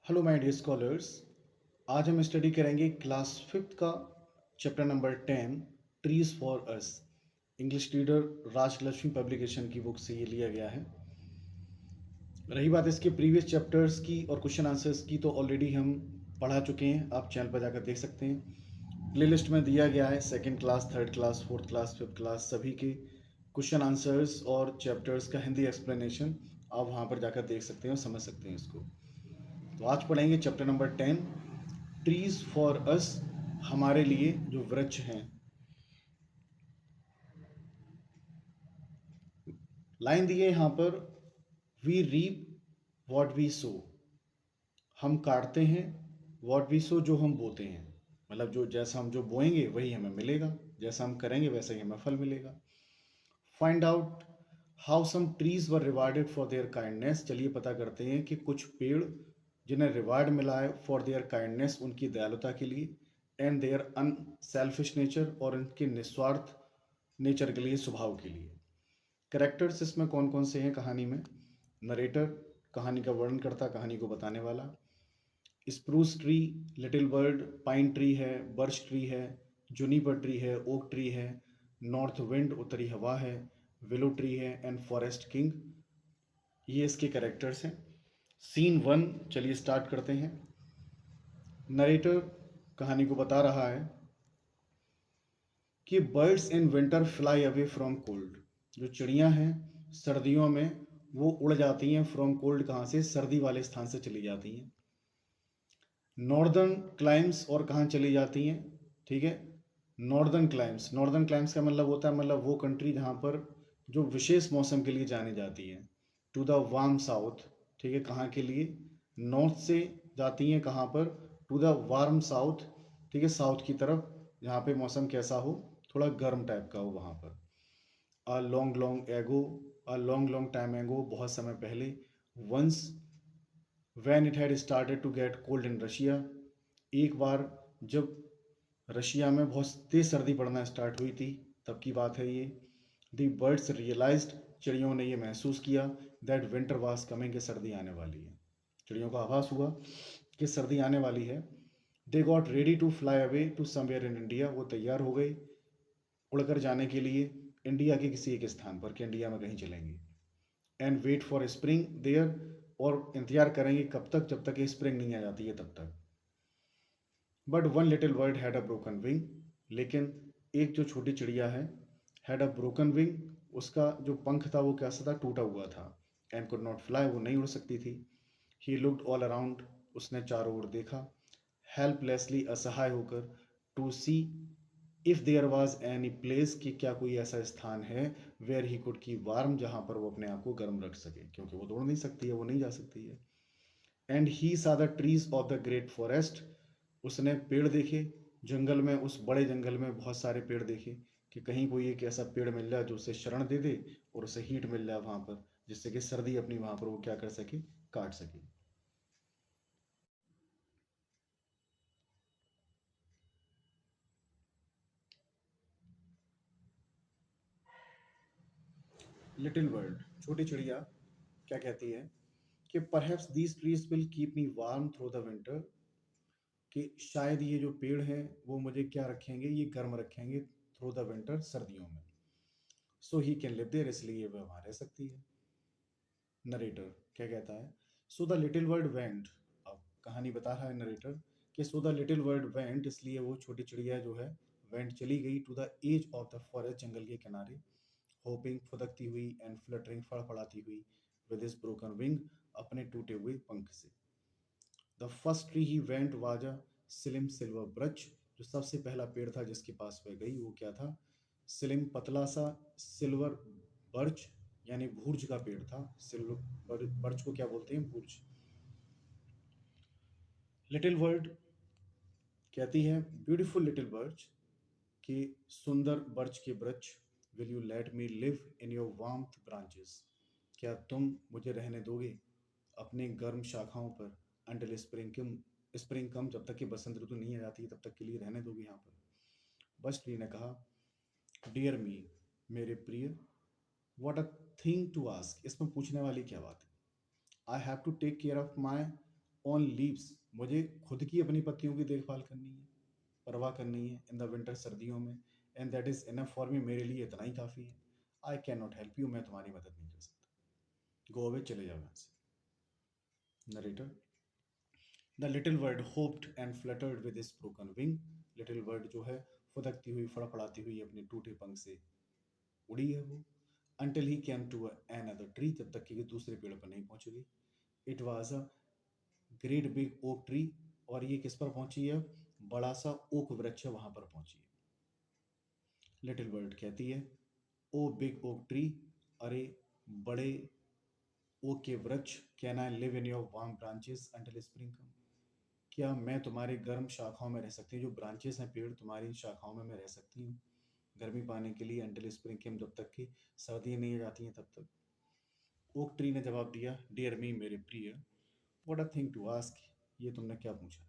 Hello my dear scholars. आज हम study करेंगे क्लास फिफ्थ का chapter number 10 trees for us. English reader Rajlakshmi publication की बुक से ये लिया गया है। रही बात इसके प्रीवियस चैप्टर्स की और क्वेश्चन आंसर्स की, तो ऑलरेडी हम पढ़ा चुके हैं। आप चैनल पर जाकर देख सकते हैं। प्लेलिस्ट में दिया गया है second class, third class, fourth class, fifth class सभी के क्वेश्चन आंसर्स और चैप्टर्स का हिंदी एक्सप्लेनेशन आप वहाँ पर जाकर देख सकते हैं और समझ सकते हैं इसको। तो आज पढ़ेंगे चैप्टर नंबर 10 ट्रीज फॉर अस, हमारे लिए जो वृक्ष हैं। लाइन दी है यहाँ पर, वी रीप वॉट वी सो। हम काटते हैं वॉट वी सो, जो हम बोते हैं। मतलब जो जैसा हम जो बोएंगे वही हमें मिलेगा, जैसा हम करेंगे वैसा ही हमें फल मिलेगा। Find out how some trees were rewarded for their kindness. चलिए पता करते हैं कि कुछ पेड़ जिन्हें रिवार्ड मिला है फॉर देयर काइंडनेस, उनकी दयालुता के लिए, एंड देयर अनसेल्फिश नेचर, और इनके निस्वार्थ नेचर के लिए, स्वभाव के लिए। करेक्टर्स इसमें कौन कौन से हैं कहानी में? नरेटर कहानी का वर्णन करता, कहानी को बताने वाला। Spruce tree, little bird, pine tree है, बर्च ट्री है, जुनिपर ट्री है, ओक ट्री है, नॉर्थ विंड उत्तरी हवा है, विलो ट्री है, एंड फॉरेस्ट किंग। ये इसके कैरेक्टर्स हैं। सीन वन, चलिए स्टार्ट करते हैं। नरेटर कहानी को बता रहा है कि birds in winter fly away from cold. जो चिड़ियां हैं सर्दियों में वो उड़ जाती हैं फ्रॉम कोल्ड, कहाँ से? सर्दी वाले स्थान से चली जाती हैं। नॉर्दर्न क्लाइम्स, और कहाँ चली जाती हैं? ठीक है, नॉर्दर्न क्लाइम्स। नॉर्दर्न क्लाइम्स का मतलब होता है मतलब वो कंट्री जहाँ पर जो विशेष मौसम के लिए जानी जाती है। टू द वार्म साउथ, ठीक है, कहाँ के लिए? नॉर्थ से जाती हैं कहाँ पर? टू द वार्म साउथ, ठीक है, साउथ की तरफ, जहाँ पे मौसम कैसा हो? थोड़ा गर्म टाइप का हो वहाँ पर। A long long ago, a long long time एगो, बहुत समय पहले। Once when it had started to get cold in Russia, एक बार जब रशिया में बहुत तेज सर्दी पड़ना स्टार्ट हुई थी, तब की बात है ये। द बर्ड्स रियलाइज्ड, चिड़ियों ने ये महसूस किया, दैट विंटर वाज कमिंग, कि सर्दी आने वाली है। चिड़ियों को आभास हुआ कि सर्दी आने वाली है। They got ready to fly away to somewhere in India, वो तैयार हो गए उड़कर जाने के लिए इंडिया के किसी एक स्थान पर, कि इंडिया में कहीं चलेंगे। And wait for spring there, और इंतजार करेंगे कब तक? जब तक ये स्प्रिंग नहीं आ जाती है तब तक। But one little bird had a broken wing, लेकिन एक जो छोटी चिड़िया है, हैड अ ब्रोकन विंग, उसका जो पंख था वो कैसा था? टूटा हुआ था। एंड कुड नॉट फ्लाई, वो नहीं उड़ सकती थी। ही लुक्ड ऑल अराउंड, उसने चारों ओर देखा, हेल्पलेसली, असहाय होकर, to see if there was any place, कि क्या कोई ऐसा स्थान है, where he could keep warm, जहाँ पर वो अपने आप को गर्म रख सके, क्योंकि वो दौड़ नहीं सकती है, वो नहीं जा सकती है। एंड ही सा the trees of the great forest, उसने पेड़ देखे जंगल में, उस बड़े जंगल में बहुत सारे पेड़ देखे, कि कहीं कोई एक ऐसा पेड़ मिल जाए जो उसे शरण दे दे और उसे हीट मिल जाए वहाँ पर, जिससे कि सर्दी अपनी वहाँ पर वो क्या कर सके? काट सके। लिटिल बर्ड, छोटी चिड़िया, क्या कहती है कि perhaps these trees will keep me warm through the winter, कि शायद ये जो पेड़ हैं वो मुझे क्या रखेंगे? ये गर्म रखेंगे थ्रू द विंटर, सर्दियों में। सो ही कैन लिव देयर, इसलिए वह वहाँ रह सकती है। नरेटर क्या कहता है? So the little bird went, अब कहानी बता रहा है नरेटर कि so the little bird went, इसलिए वो छोटी चिड़िया जो है वेंट चली गई, to the edge of the forest, जंगल के किनारे, होपिंग, फुदकती हुई, एंड फ्लटरिंग, फड़फड़ाती हुई, विद हिज ब्रोकन विंग, अपने टूटे हुए पंख से। The first tree he went was a slim silver birch, जो सबसे पहला पेड़ था जिसके पास वह गई वो क्या था? स्लिम, पतला सा, सिल्वर बर्च, यानी भूर्ज का पेड़ था। सिल्वर बर्च को क्या बोलते हैं? भूर्ज। लिटिल वर्ड कहती है, ब्यूटीफुल लिटिल बर्च, कि सुंदर बर्च के वृक्ष, will you let me live in your warmth branches, क्या तुम मुझे रहने दोगे अपने गर्म शाखाओं पर? अंटिल स्प्रिंग कम, जब तक कि बसंत ऋतु नहीं आ जाती तब तक के लिए रहने दोगे यहाँ पर? बस ट्री ने कहा, डियर मी, मेरे प्रिय, what a thing to ask, इसमें पूछने वाली क्या बात है? I have to take care of my own leaves, मुझे खुद की अपनी पत्तियों की देखभाल करनी है, परवाह करनी है इन द विंटर, सर्दियों में, and that is enough for me, मेरे लिए इतना ही काफ़ी है। आई कैन नॉट हेल्प यू, मैं तुम्हारी मदद नहीं कर सकता। गो अवे, चले जाओ यहाँ से। Narrator, the little bird hoped and fluttered with his broken wing, little bird जो है फुदकती हुई, फड़फड़ाती हुई अपने टूटे पंख से उड़ी है वो। Until he came to another tree, जब तक कि दूसरे पेड़ पर नहीं पहुंच गई। It was a great big oak tree, और ये किस पर पहुंची है? बड़ा सा ओक वृक्ष है, वहां पर पहुंची है। लिटिल बर्ड कहती है, ओ बिग ओक ट्री, अरे बड़े ओक के वृक्ष, can I live in your warm branches until spring come, क्या मैं तुम्हारे गर्म शाखाओं में रह सकती हूँ? जो ब्रांचेस हैं पेड़, तुम्हारी शाखाओं में मैं रह सकती हूँ गर्मी पाने के लिए, अंटिल स्प्रिंग कम, जब तक कि सर्दियाँ नहीं आ जाती हैं तब तक। ओक ट्री ने जवाब दिया, डियर मी, मेरे प्रिय, what a thing to ask, ये तुमने क्या पूछा?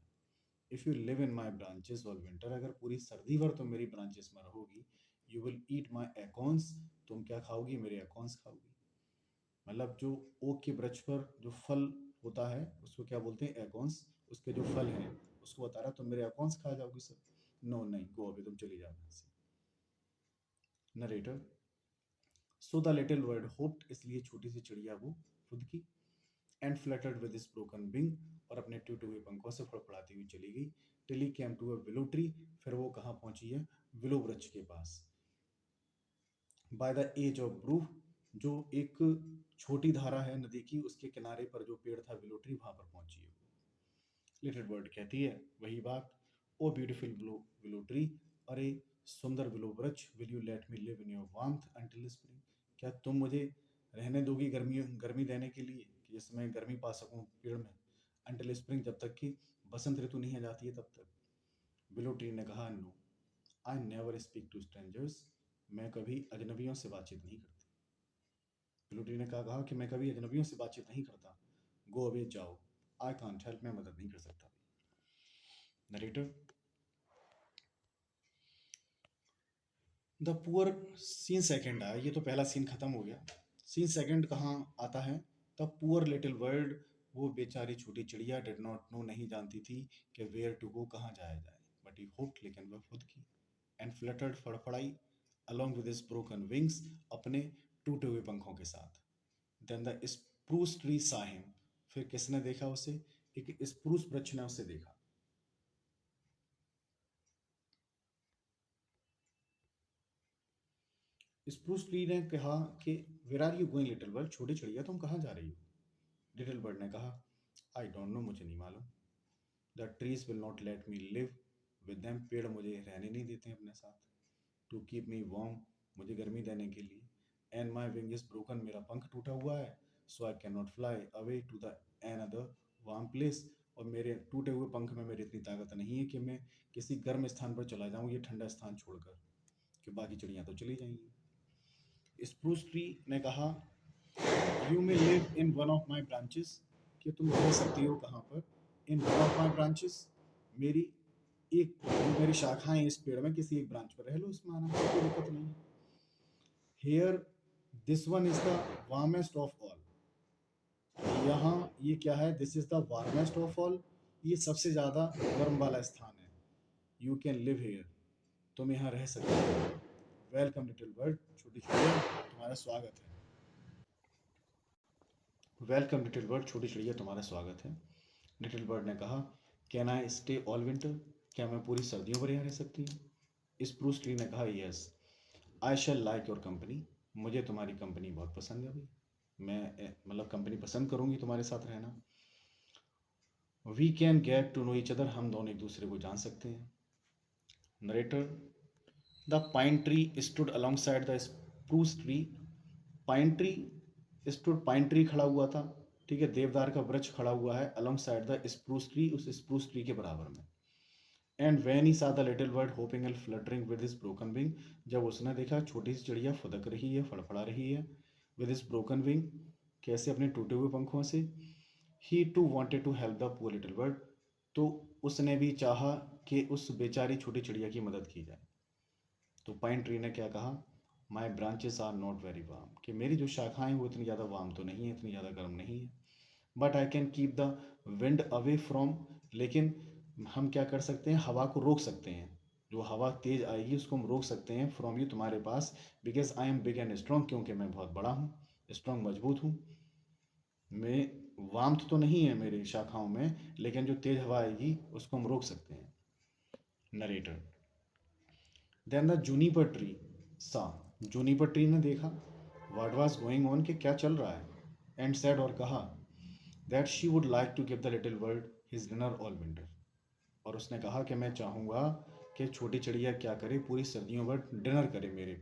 If you live in my branches all winter, अगर पूरी सर्दी भर तुम मेरी ब्रांचेस में रहोगी, यू विल ईट माई एकॉन्स, तुम क्या खाओगी? मेरे एकॉन्स खाओगी। मतलब जो ओक के वृक्ष पर जो फल होता है उसको क्या बोलते हैं? एकॉन्स। उसके जो फल हैं उसको बता रहा, तुम मेरे एकॉन्स खा जाओगी सर। नो नहीं, गो अवे, तुम चली जाओ यहाँ से। Narrator, so the little bird hoped, इसलिए छोटी सी चिड़िया वो खुद की, and fluttered with his broken wing, और अपने टूटे हुए पंखों से फड़फड़ाती हुई चली गई। Till he came to a willow tree, फिर वो कहाँ पहुंची है? विलो वृक्ष के पास। By the edge of brook, जो एक छोटी धारा है नदी की, उसके किनारे पर जो पेड़ था विलो ट्री, वहां पर पहुंची है। लिटिल बर्ड कहती है वही बात, ओ ब्यूटीफुल विलो ट्री, अरे सुंदर विलो वृक्ष, will you let me live in your warmth until spring, क्या तुम मुझे रहने दोगी गर्मी गर्मी देने के लिए, कि जिसमें मैं गर्मी पा सकूं पेड़ में, अंटिल स्प्रिंग, जब तक कि बसंत ऋतु नहीं आ जाती है तब तक। विलो ट्री ने कहा, no, I never speak to strangers, मैं कभी अजनबियों से बातचीत नहीं करती। विलो ट्री ने कहा कि मैं कभी अजनबियों से बातचीत नहीं करता। गो अवे, जाओ, आई कांट हेल्प, मैं मदद नहीं कर सकता। Narrator, the poor, scene second आया, ये तो पहला सीन खत्म हो गया। सीन सेकंड कहाँ आता है? द पुअर लिटिल बर्ड, वो बेचारी छोटी चिड़िया, डिड नॉट नो, नहीं जानती थी कि वेयर टू गो, कहाँ जाया जाए, बट ही होप्ड, लेकिन वह खुद की, एंड फ्लटर्ड, फड़फड़ाई, along with his broken wings, अपने टूटे हुए पंखों के साथ। then the spruce tree saw him, फिर किसने देखा उसे? एक स्प्रूस वृक्ष ने उसे देखा। स्प्रूस ट्री ने कहा कि where are you going little bird, छोटी चिड़िया तुम कहाँ जा रही हो? लिटिल बर्ड ने कहा, आई डोंट नो, मुझे नहीं मालूम। The trees will not let me live with them, पेड़ मुझे रहने नहीं देते अपने साथ। टू कीप मी वार्म, मुझे गर्मी देने के लिए। And my wing is broken, मेरा पंख टूटा हुआ है। So I can not fly away to the another warm place, और मेरे टूटे हुए पंख में मेरी इतनी ताकत नहीं है कि मैं किसी गर्म स्थान पर चला जाऊं, ये ठंडा स्थान छोड़कर, कि बाकी चिड़ियाँ तो चली जाएंगी। स्प्रूस ट्री ने कहा, you may live in one of my branches, कि तुम रह सकती हो कहाँ पर? In one of my branches, मेरी एक, जो मेरी शाखाएं इस पेड़ में, किसी एक ब्रांच पर रह लो, उसमें आना कोई दिक्कत नहीं है। Here, this one is the warmest of all, यहाँ ये क्या है? This is the warmest of all, ये सबसे ज़्यादा गर्म वाला स्थान है। यू कैन लिव हेयर, तुम यहाँ रह सकते हो। वेलकम लिटिल बर्ड, छोटी चिड़िया, तुम्हारा स्वागत है। वेलकम लिटिल बर्ड, छोटी चिड़िया, तुम्हारा स्वागत है। लिटिल बर्ड ने कहा, can I stay all winter, क्या मैं पूरी सर्दियों भर यहाँ रह सकती हूँ? स्प्रूस ट्री ने कहा, yes, I shall like your company, मुझे तुम्हारी कंपनी बहुत पसंद है भाई, मैं मतलब कंपनी पसंद करूँगी तुम्हारे साथ रहना। We can get to know each other, हम दोनों एक दूसरे को जान सकते हैं। Narrator, the pine tree stood alongside the spruce tree, pine tree stood, pine tree खड़ा हुआ था, ठीक है, देवदार का वृक्ष खड़ा हुआ है, along side the spruce tree, उस स्प्रूस ट्री के बराबर में। एंड वैन ही सा the little bird hoping and fluttering with his broken wing, जब उसने देखा छोटी सी चिड़िया फुदक रही है, फड़फड़ा रही है, विद हिज ब्रोकन विंग, कैसे? अपने टूटे हुए पंखों से। He too wanted to help the poor little bird, तो उसने भी चाहा कि उस बेचारी छोटी चिड़िया की मदद की जाए। तो पाइन ट्री ने क्या कहा? My branches are not very warm, कि मेरी जो शाखाएं वो इतनी ज़्यादा वार्म तो नहीं है, इतनी ज़्यादा गर्म नहीं है, but I can keep the wind away from, लेकिन हम क्या कर सकते हैं, हवा को रोक सकते हैं। जो हवा तेज आएगी उसको हम रोक सकते हैं फ्रॉम यू, तुम्हारे पास, because I am big and strong, क्योंकि मैं बहुत बड़ा हूँ, स्ट्रॉन्ग मजबूत हूँ। मैं वार्मथ तो नहीं है मेरी शाखाओं में, लेकिन जो तेज हवा आएगी उसको हम रोक सकते हैं। Narrator, then the juniper tree saw, juniper tree ने देखा व्हाट वाज गोइंग ऑन, कि क्या चल रहा है, एंड सेड, और कहा, that she would like to give the little bird his dinner all winter, और उसने कहा कि मैं चाहूँगा कि छोटी चिड़िया क्या करे, पूरी सर्दियों भर डिनर करे मेरे,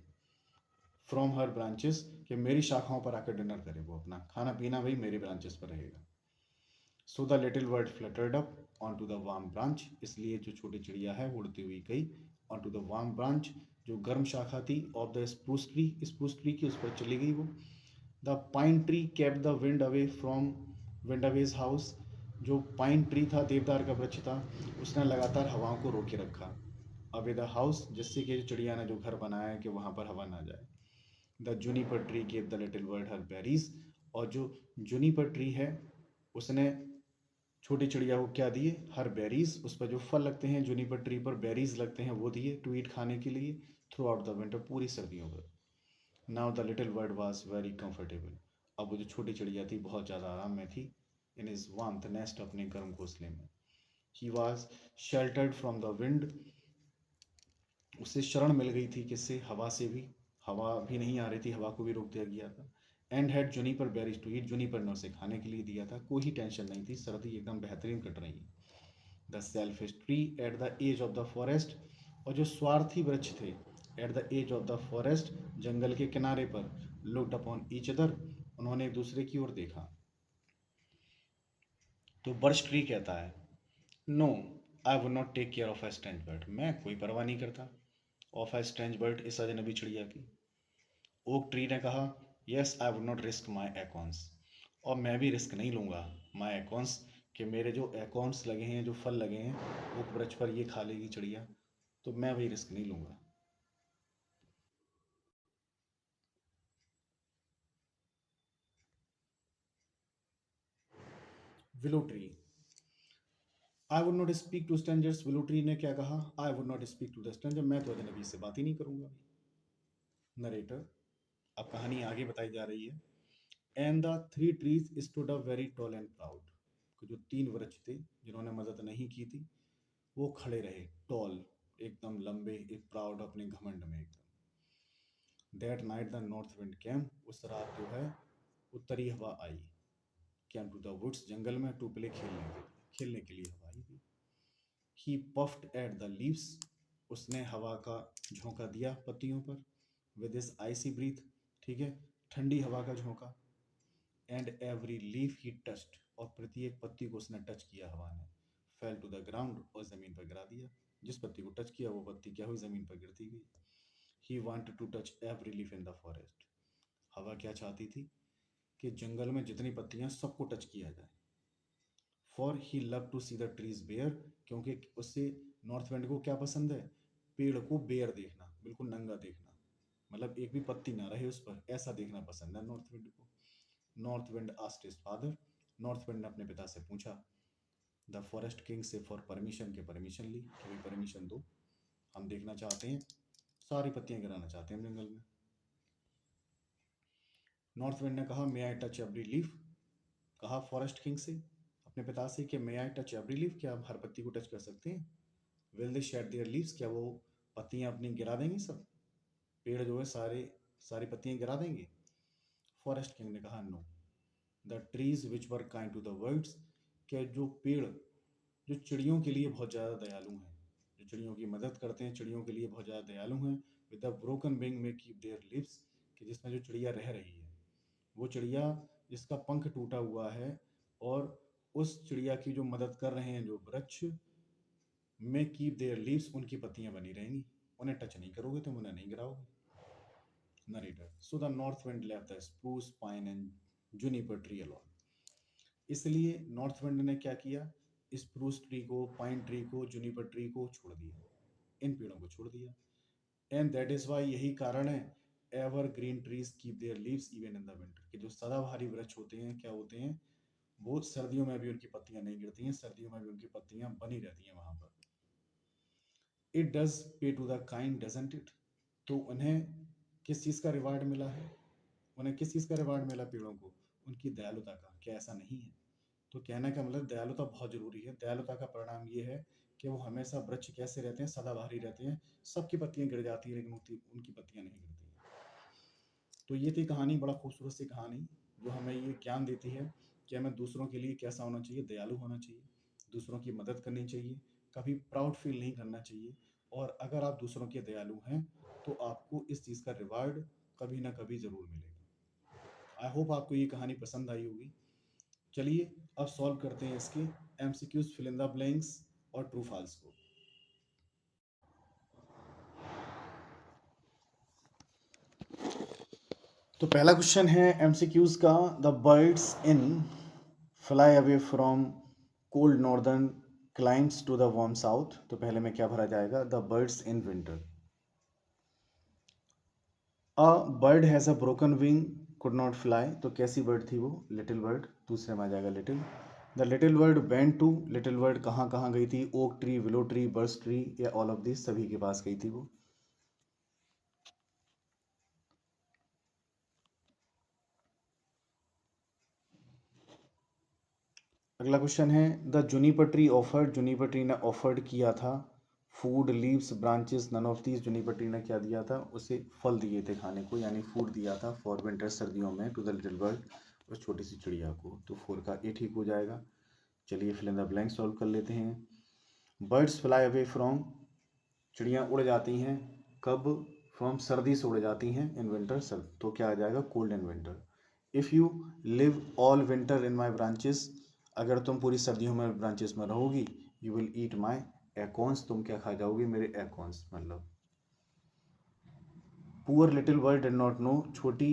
फ्रॉम हर ब्रांचेस, कि मेरी शाखाओं पर आकर डिनर करे, वो अपना खाना पीना भाई मेरी ब्रांचेस पर रहेगा। So the little bird fluttered up on to the warm branch, इसलिए जो छोटी चिड़िया है उड़ती हुई गई on to the warm branch, जो गर्म शाखा थी, ऑफ द स्प्रूस ट्री की, उस पर चली गई वो। The pine tree kept the wind away from wind Awez house, जो पाइन ट्री था, देवदार का वृक्ष था, उसने लगातार हवाओं को रोके रखा, अवे द हाउस, जिससे कि चिड़िया ने जो घर बनाया है कि वहाँ पर हवा ना जाए। The juniper tree gave the little bird her berries, और जो जूनिपर ट्री है उसने छोटी चिड़िया को क्या दिए, हर बेरीज, उस पर जो फल लगते हैं जूनिपर ट्री पर बेरीज लगते हैं वो दिए, टू ईट, खाने के लिए, थ्रू आउट द विंटर, पूरी सर्दियों पर। Now the little bird was very comfortable, अब वो जो छोटी चिड़िया थी बहुत ज़्यादा आराम में थी, इन इज वार्मथ नेस्ट, अपने गर्म घोंसले में। He was sheltered from the wind, उसे शरण मिल गई थी, किससे, हवा से भी, हवा भी नहीं आ रही थी, हवा को भी रोक दिया गया था। And had juniper berries to eat, juniper ने उसे खाने के लिए दिया था, कोई टेंशन नहीं थी, सर्दी एकदम बेहतरीन कट रही है। The selfish tree at the edge of the forest, और जो स्वार्थी वृक्ष थे, at the edge of the forest, जंगल के किनारे पर, लुक्ड अपॉन ईच अदर, उन्होंने एक दूसरे की ओर देखा। तो बर्च ट्री कहता है, no, I would not take care of a strange bird, मैं कोई परवाह नहीं करता ऑफ अ स्ट्रेंज बर्ड, इस अजनबी चिड़िया की। ओक ट्री ने कहा, yes I would not risk my acorns, और मैं भी रिस्क नहीं लूँगा माई एकॉन्स, कि मेरे जो एकॉन्स लगे हैं, जो फल लगे हैं, ओक वृक्ष पर ये खा लेगी चिड़िया, तो मैं वही रिस्क नहीं लूँगा। Willow tree, I would not speak to strangers, willow tree ने क्या कहा, I would not speak to the stranger, मैं तो अजनबी से बात ही नहीं करूँगा। नरेटर, अब कहानी आगे बताई जा रही है। And the three trees stood up very tall and proud, जो तीन वृक्ष थे जिन्होंने मदद नहीं की थी, वो खड़े रहे, टॉल, एकदम लंबे, एक प्राउड, अपने घमंड में एकदम। That night the north wind came, उस रात जो है उत्तरी हवा आई, केम टू द वुड्स, जंगल में, टू प्ले, खेलने के लिए हवा आई थी। He puffed at the leaves, उसने हवा का झोंका दिया पत्तियों पर, विद दिस आइसी ब्रीथ, ठीक है, ठंडी हवा का झोंका। And every leaf he touched, और प्रत्येक पत्ती को उसने टच किया हवा ने, फेल टू द ग्राउंड, और ज़मीन पर गिरा दिया, जिस पत्ती को टच किया वो पत्ती क्या हुई, ज़मीन पर गिरती गई। He wanted to touch every leaf in the forest, हवा क्या चाहती थी, कि जंगल में जितनी पत्तियां सबको टच किया जाए। For he love to see the trees bare, क्योंकि उससे, नॉर्थ विंड को क्या पसंद है, पेड़ को बेयर देखना, बिल्कुल नंगा देखना, मतलब एक भी पत्ती ना रहे उस पर, ऐसा देखना पसंद है नॉर्थ विंड को। North wind asked his father, north wind ने अपने पिता से पूछा, द फॉरेस्ट किंग से फॉर परमिशन, के परमिशन ली, कि भाई परमिशन दो, हम देखना चाहते हैं, सारी पत्तियां गिराना चाहते हैं जंगल में। नॉर्थ विंड ने कहा, मे आई टच एवरी लीफ, कहा फॉरेस्ट किंग से, अपने पिता से, कि मे आई टच एवरी लीफ, क्या आप हर पत्ती को टच कर सकते हैं। Will they shade their leaves, क्या वो पत्तियां अपनी गिरा देंगी सब, पेड़ जो है सारे, सारी पत्तियां गिरा देंगे। फॉरेस्ट किंग ने कहा, no, the trees which were kind to the birds, क्या जो पेड़ जो चिड़ियों के लिए बहुत ज़्यादा दयालु हैं, जो चिड़ियों की मदद करते हैं, चिड़ियों के लिए बहुत ज़्यादा दयालु हैं, विद द ब्रोकन विंग में कीप देयर लिव्स, कि जिसमें जो चिड़िया रह रही है, वो चिड़िया जिसका पंख टूटा हुआ है, और उस चिड़िया की जो मदद कर रहे हैं जो वृक्ष, में कीप देयर लीव्स, उनकी पत्तियां बनी रहेंगी, उन्हें टच नहीं करोगे तुम, उन्हें नहीं गिराओगे। Narrator, so the north wind left the spruce, pine and juniper tree alone, इसलिए नॉर्थ विंड ने क्या किया, स्प्रूस ट्री को, पाइन ट्री को, जूनिपर ट्री को छोड़ दिया, इन पेड़ों को छोड़ दिया। एंड दैट इज वाई, यही कारण है, ever green trees keep their leaves even in the winter, कि जो सदाबहारी वृक्ष होते हैं क्या होते हैं, वो सर्दियों में भी उनकी पत्तियां नहीं गिरती हैं, सर्दियों में भी उनकी पत्तियां बनी रहती हैं वहां पर। It does pay to the kind doesn't it, तो उन्हें किस चीज़ का रिवार्ड मिला है, उन्हें किस चीज़ का रिवार्ड मिला पेड़ों को, उनकी दयालुता का। क्या ऐसा नहीं है? तो कहने का मतलब दयालुता बहुत जरूरी है। दयालुता का परिणाम ये है कि वो हमेशा वृक्ष कैसे रहते हैं, सदाबहारी रहते हैं। सबकी पत्तियां गिर जाती है लेकिन उनकी पत्तियां नहीं गिरती। तो ये थी कहानी, बड़ा खूबसूरत सी कहानी जो हमें ये ज्ञान देती है कि हमें दूसरों के लिए कैसा होना चाहिए, दयालु होना चाहिए, दूसरों की मदद करनी चाहिए, कभी प्राउड फील नहीं करना चाहिए। और अगर आप दूसरों के दयालु हैं तो आपको इस चीज़ का रिवार्ड कभी ना कभी ज़रूर मिलेगा। आई होप आपको ये कहानी पसंद आई होगी। चलिए अब सॉल्व करते हैं इसके MCQs, fill in the blanks और ट्रू फॉल्स को। तो पहला क्वेश्चन है एमसीक्यूज का, the birds in fly away from cold northern climes to the warm south. तो पहले में क्या भरा जाएगा, the birds in winter. A bird has a broken wing could not fly, तो कैसी बर्ड थी वो, लिटिल बर्ड। दूसरे में आ जाएगा little. The little bird went to, little bird कहाँ कहाँ गई थी, oak tree, willow tree, birch tree, या ऑल ऑफ दिस, सभी के पास गई थी वो। अगला क्वेश्चन है, the juniper tree offered, juniper tree ने ऑफर्ड किया था food, leaves, branches, none of these. Juniper tree ने क्या दिया था, उसे फल दिए थे खाने को, यानी फूड दिया था फॉर विंटर, सर्दियों में, टू द लिटिल बर्ड, उस छोटी सी चिड़िया को। तो 4 का ए ठीक हो जाएगा। चलिए fill in the blank solve कर लेते हैं। बर्ड्स फ्लाई अवे फ्रॉम, चिड़ियाँ उड़ जाती हैं कब, फ्रॉम, सर्दी से उड़ जाती हैं, इन विंटर, सर्द, तो क्या आ जाएगा, cold in winter. If you live all winter in my branches, अगर तुम पूरी सर्दियों में ब्रांचेस में रहोगी, यू विल ईट माई एकॉन्स, तुम क्या खा जाओगी, मेरे एकॉन्स। मतलब poor little bird did not know, छोटी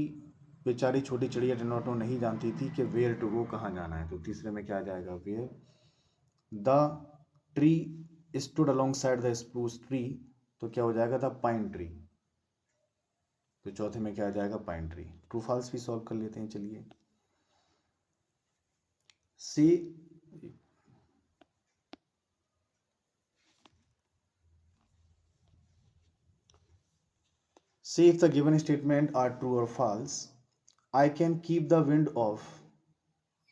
बेचारी छोटी चिड़िया डिड नॉट नो, नहीं जानती थी कि वेयर टू गो, कहाँ जाना है। तो तीसरे में क्या आ जाएगा, where. The tree stood alongside the spruce tree, तो क्या हो जाएगा, द पाइन ट्री। तो चौथे में क्या आ जाएगा, पाइन ट्री। ट्रू फॉल्स भी सॉल्व कर लेते हैं, चलिए। सी, see if the given statement are true or false. I can keep the wind off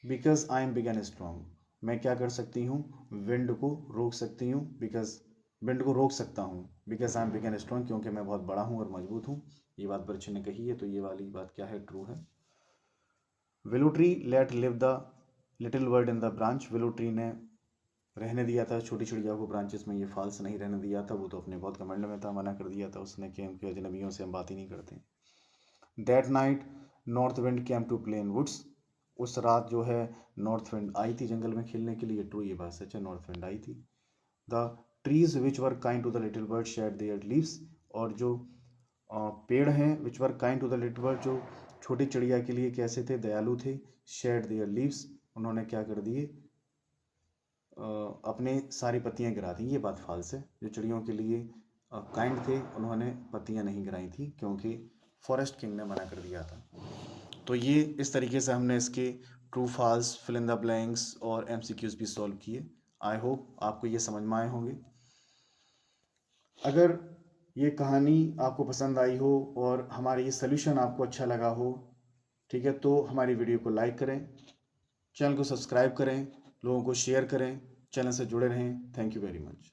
because I am big and strong. मैं क्या कर सकती हूँ, विंड को रोक सकती हूँ, बिकॉज विंड को रोक सकता हूँ, because I am big and strong, क्योंकि मैं बहुत बड़ा हूँ और मजबूत हूँ। ये बात बच्चे ने कही है, तो ये वाली बात क्या है, ट्रू है। Willow tree let live the little bird in the branch, willow tree ने रहने दिया था छोटी चिड़िया को ब्रांचेस में, ये फॉल्स नहीं रहने दिया था, वो तो अपने बहुत कमेंड में था, मना कर दिया था उसने कि उनके अजनबियों से हम बात ही नहीं करते। That night north wind came to play in woods, उस रात जो है नॉर्थ विंड आई थी जंगल में खेलने के लिए, ट्रू, ये बात सच है, नॉर्थ विंड आई थी। The trees which were kind to the little bird shed their leaves, और जो पेड़ हैं which were kind to the little bird, जो छोटी चिड़िया के लिए कैसे थे, दयालु थे, शेड देयर लीव्स, उन्होंने क्या कर दिए, अपने सारी पत्तियां गिरा दी। ये बात फॉल्स है, जो चिड़ियों के लिए काइंड थे उन्होंने पत्तियां नहीं गिराई थी, क्योंकि फॉरेस्ट किंग ने मना कर दिया था। तो ये इस तरीके से हमने इसके true false, fill in the blanks और एमसीक्यूज भी सॉल्व किए। आई होप आपको ये समझ में आए होंगे। अगर ये कहानी आपको पसंद आई हो और हमारा ये सोल्यूशन आपको अच्छा लगा हो, ठीक है, तो हमारी वीडियो को लाइक करें, चैनल को सब्सक्राइब करें, लोगों को शेयर करें, चैनल से जुड़े रहें। Thank you very much.